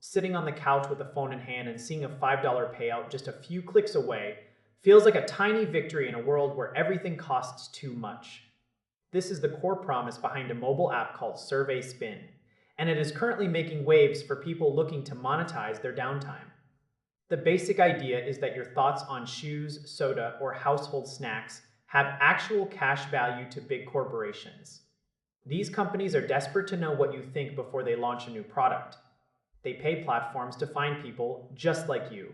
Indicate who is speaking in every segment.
Speaker 1: Sitting on the couch with a phone in hand and seeing a $5 payout just a few clicks away feels like a tiny victory in a world where everything costs too much. This is the core promise behind a mobile app called Survey Spin, and it is currently making waves for people looking to monetize their downtime. The basic idea is that your thoughts on shoes, soda, or household snacks have actual cash value to big corporations. These companies are desperate to know what you think before they launch a new product. They pay platforms to find people just like you.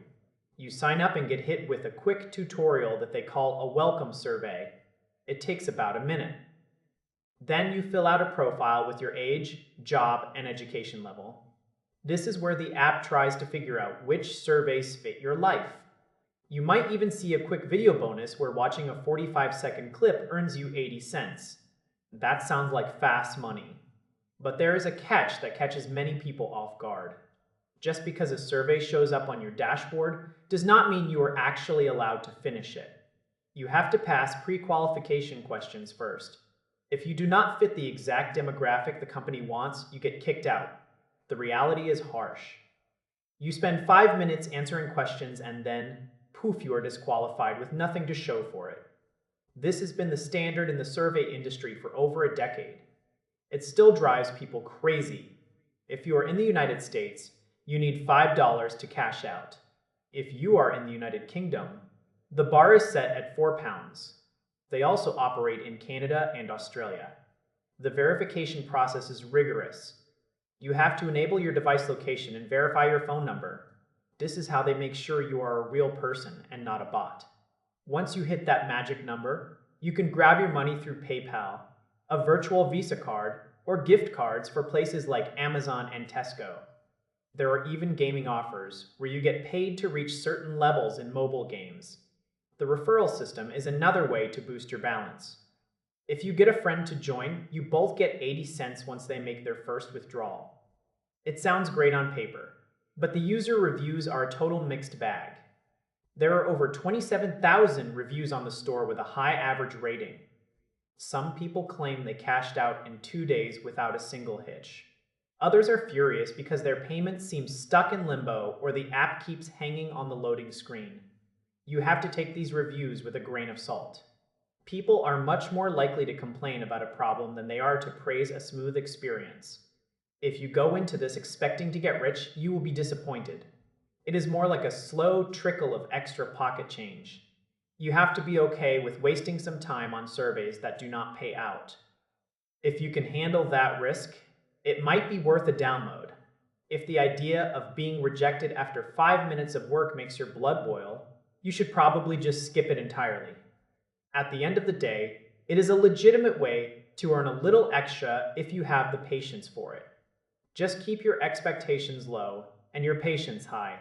Speaker 1: You sign up and get hit with a quick tutorial that they call a welcome survey. It takes about a minute. Then you fill out a profile with your age, job, and education level. This is where the app tries to figure out which surveys fit your life. You might even see a quick video bonus where watching a 45-second clip earns you 80 cents. That sounds like fast money. But there is a catch that catches many people off guard. Just because a survey shows up on your dashboard does not mean you are actually allowed to finish it. You have to pass pre-qualification questions first. If you do not fit the exact demographic the company wants, you get kicked out. The reality is harsh. You spend 5 minutes answering questions and then, poof, you are disqualified with nothing to show for it. This has been the standard in the survey industry for over a decade. It still drives people crazy. If you are in the United States, you need $5 to cash out. If you are in the United Kingdom, the bar is set at £4. They also operate in Canada and Australia. The verification process is rigorous. You have to enable your device location and verify your phone number. This is how they make sure you are a real person and not a bot. Once you hit that magic number, you can grab your money through PayPal, a virtual Visa card, or gift cards for places like Amazon and Tesco. There are even gaming offers where you get paid to reach certain levels in mobile games. The referral system is another way to boost your balance. If you get a friend to join, you both get 80 cents once they make their first withdrawal. It sounds great on paper, but the user reviews are a total mixed bag. There are over 27,000 reviews on the store with a high average rating. Some people claim they cashed out in 2 days without a single hitch. Others are furious because their payment seems stuck in limbo or the app keeps hanging on the loading screen. You have to take these reviews with a grain of salt. People are much more likely to complain about a problem than they are to praise a smooth experience. If you go into this expecting to get rich, you will be disappointed. It is more like a slow trickle of extra pocket change. You have to be okay with wasting some time on surveys that do not pay out. If you can handle that risk, it might be worth a download. If the idea of being rejected after 5 minutes of work makes your blood boil, you should probably just skip it entirely. At the end of the day, it is a legitimate way to earn a little extra if you have the patience for it. Just keep your expectations low and your patience high.